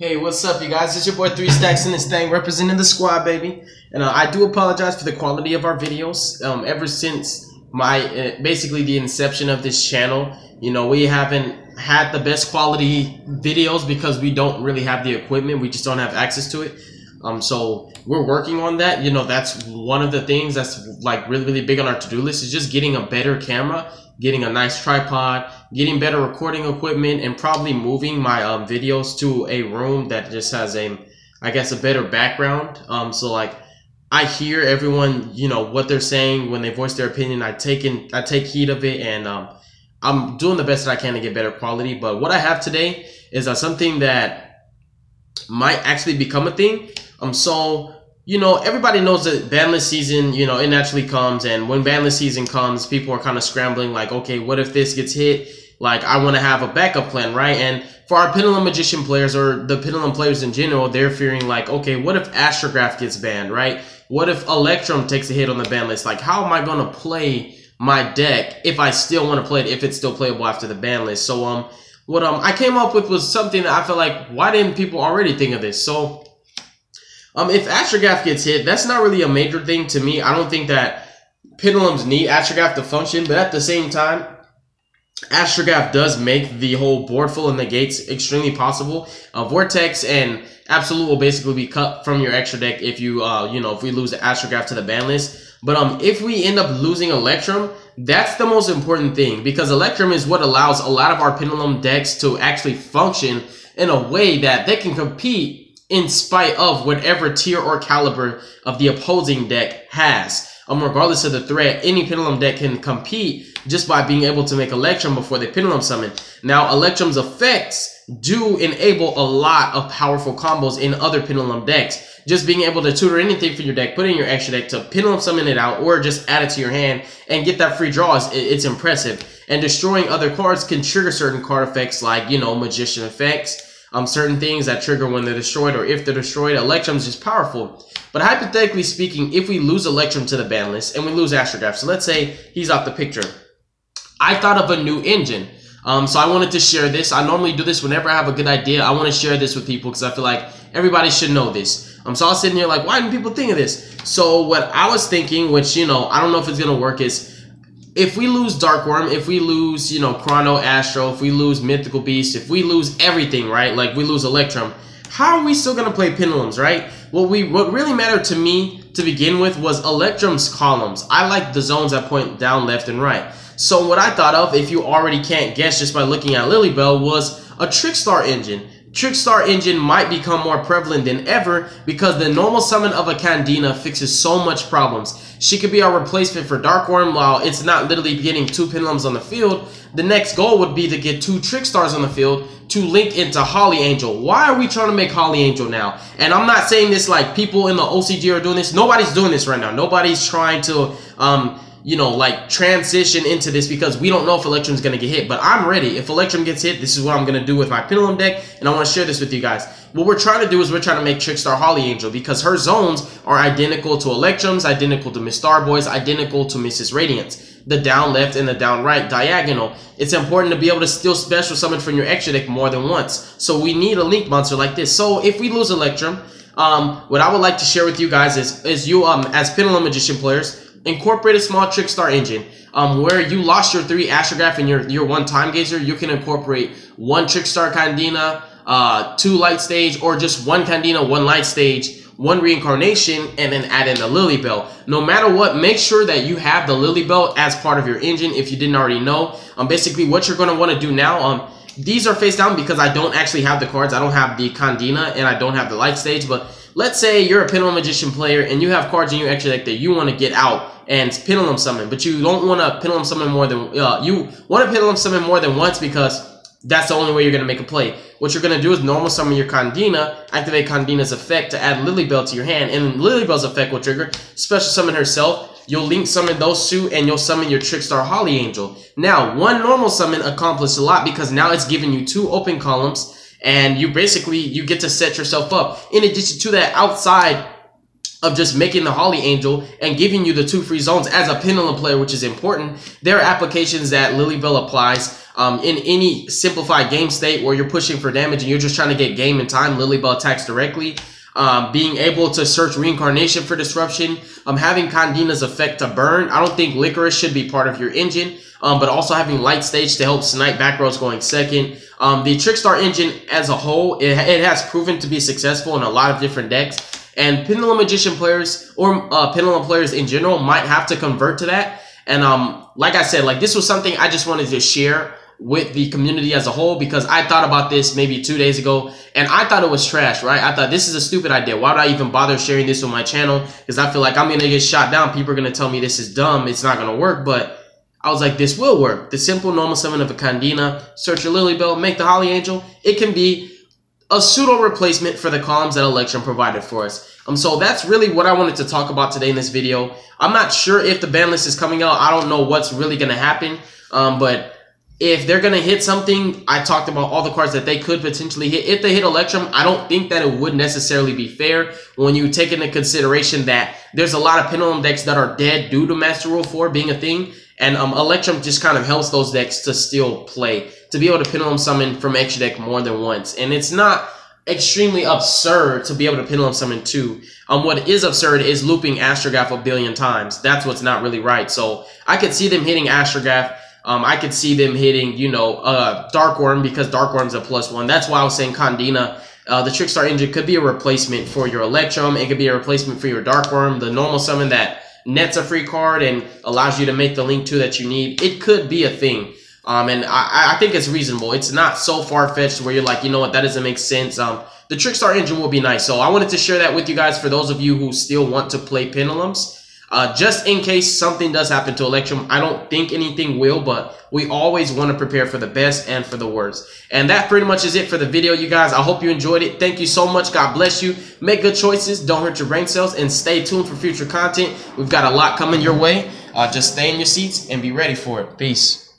Hey, what's up, you guys? It's your boy 3 Stacks in this thing, representing the squad, baby. And I do apologize for the quality of our videos. Ever since my basically the inception of this channel, you know, we haven't had the best quality videos because we don't really have the equipment. We just don't have access to it. So we're working on that. You know, that's one of the things that's like really big on our to-do list, is just getting a better camera, getting a nice tripod, getting better recording equipment, and probably moving my videos to a room that just has I guess a better background. So like I hear everyone, you know, what they're saying when they voice their opinion. I take heed of it, and I'm doing the best that I can to get better quality. But what I have today is something that might actually become a thing. So, you know, everybody knows that banlist season, you know, it naturally comes. And when banlist season comes, people are kind of scrambling like, okay, what if this gets hit? Like, I want to have a backup plan, right? And for our Pendulum Magician players, or the Pendulum players in general, they're fearing like, okay, what if Astrograph gets banned, right? What if Electrum takes a hit on the ban list? Like, how am I going to play my deck if I still want to play it, if it's still playable after the ban list? So, what I came up with was something that I feel like, why didn't people already think of this? So, if Astrograph gets hit, that's not really a major thing to me. I don't think that Pendulums need Astrograph to function, but at the same time, Astrograph does make the whole board full of negates extremely possible. Vortex and Absolute will basically be cut from your extra deck if you, you know, if we lose the Astrograph to the ban list. But if we end up losing Electrum, that's the most important thing, because Electrum is what allows a lot of our Pendulum decks to actually function in a way that they can compete in spite of whatever tier or caliber of the opposing deck has. Regardless of the threat, any Pendulum deck can compete just by being able to make Electrum before they Pendulum summon. Now, Electrum's effects do enable a lot of powerful combos in other Pendulum decks. Just being able to tutor anything for your deck, put in your extra deck to Pendulum summon it out, or just add it to your hand and get that free draw, it's impressive. And destroying other cards can trigger certain card effects like, you know, Magician effects. Certain things that trigger when they're destroyed, or if they're destroyed. Electrum's just powerful. But hypothetically speaking, if we lose Electrum to the ban list and we lose Astrograph, so let's say he's off the picture, I thought of a new engine. So I wanted to share this. I normally do this whenever I have a good idea. I want to share this with people because I feel like everybody should know this. So I was sitting here like, why didn't people think of this? So what I was thinking, which, you know, I don't know if it's going to work, is if we lose Dark Worm, if we lose, you know, Chrono, Astro, if we lose Mythical Beast, if we lose everything, right, like we lose Electrum, how are we still going to play Pendulums, right? What really mattered to me to begin with was Electrum's columns. I like the zones that point down, left, and right. So what I thought of, if you already can't guess just by looking at Lilybell, was a Trickstar engine. Trickstar engine might become more prevalent than ever because the normal summon of a Candina fixes so much problems. She could be our replacement for Dark Worm. While it's not literally getting 2 Pendulums on the field, the next goal would be to get 2 Trickstars on the field to link into Holly Angel. Why are we trying to make Holly Angel now? And I'm not saying this like people in the OCG are doing this. Nobody's doing this right now. Nobody's trying to you know, like transition into this because we don't know if Electrum's going to get hit. But I'm ready. If Electrum gets hit, this is what I'm going to do with my Pendulum deck, and I want to share this with you guys. What we're trying to do is we're trying to make Trickstar Holly Angel because her zones are identical to Electrum's, identical to Miss Starboy's, identical to Mrs. Radiance. The down left and the down right diagonal. It's important to be able to still special summon from your extra deck more than once. So we need a link monster like this. So if we lose Electrum, what I would like to share with you guys is you as Pendulum Magician players, incorporate a small Trickstar engine. Where you lost your 3 Astrograph and your 1 Time Gazer, you can incorporate 1 Trickstar Candina, 2 Light Stage, or just 1 Candina, 1 Light Stage, 1 Reincarnation, and then add in the Lilybell. No matter what, make sure that you have the Lilybell as part of your engine if you didn't already know. Basically, what you're going to want to do now, these are face down because I don't actually have the cards. I don't have the Candina and I don't have the Light Stage, but let's say you're a Pendulum Magician player and you have cards in your extra deck that you want to get out and Pendulum summon, but you don't want to Pendulum summon more than you want to Pendulum summon more than once because that's the only way you're going to make a play. What you're going to do is normal summon your Candina, activate Candina's effect to add Lilybell to your hand, and Lilybell's effect will trigger special summon herself. You'll link summon those 2 and you'll summon your Trickstar Holly Angel. Now, 1 normal summon accomplished a lot because now it's giving you 2 open columns and you basically, you get to set yourself up. In addition to that, outside of just making the Holly Angel and giving you the 2 free zones as a Pendulum player, which is important. There are applications that Lilybell applies in any simplified game state where you're pushing for damage and you're just trying to get game and time. Lilybell attacks directly. Being able to search Reincarnation for disruption, having Kandina's effect to burn. I don't think Licorice should be part of your engine, but also having Light Stage to help snipe back rows going second. The Trickstar engine as a whole, it has proven to be successful in a lot of different decks. And Pendulum Magician players or Pendulum players in general might have to convert to that. And like I said, like this was something I just wanted to share with the community as a whole, because I thought about this maybe 2 days ago and I thought it was trash, right? I thought this is a stupid idea. Why would I even bother sharing this on my channel? Because I feel like I'm going to get shot down. People are going to tell me this is dumb. It's not going to work. But I was like, this will work. The simple normal summon of a Kandina, search your Lilybell, make the Holly Angel. It can be a pseudo replacement for the columns that Electrum provided for us. So that's really what I wanted to talk about today in this video. I'm not sure if the ban list is coming out. I don't know what's really going to happen. But if they're going to hit something, I talked about all the cards that they could potentially hit. If they hit Electrum, I don't think that it would necessarily be fair when you take into consideration that there's a lot of Pendulum decks that are dead due to Master Rule 4 being a thing. And Electrum just kind of helps those decks to still play, to be able to Pendulum summon from extra deck more than once. And it's not extremely absurd to be able to Pendulum summon 2. What is absurd is looping Astrograph a billion times. That's what's not really right. So I could see them hitting Astrograph. I could see them hitting, you know, Dark Worm, because Dark Worm's a +1. That's why I was saying Kandina, the Trickstar engine could be a replacement for your Electrum. It could be a replacement for your Dark Worm, the normal summon that nets a free card and allows you to make the Link 2 that you need. It could be a thing. And I think it's reasonable. It's not so far-fetched where you're like, you know what, that doesn't make sense. The Trickstar engine will be nice. So I wanted to share that with you guys for those of you who still want to play Pendulums. Just in case something does happen to Electrum. I don't think anything will, but we always want to prepare for the best and for the worst. And that pretty much is it for the video, you guys. I hope you enjoyed it. Thank you so much. God bless you. Make good choices. Don't hurt your brain cells. And stay tuned for future content. We've got a lot coming your way. Just stay in your seats and be ready for it. Peace.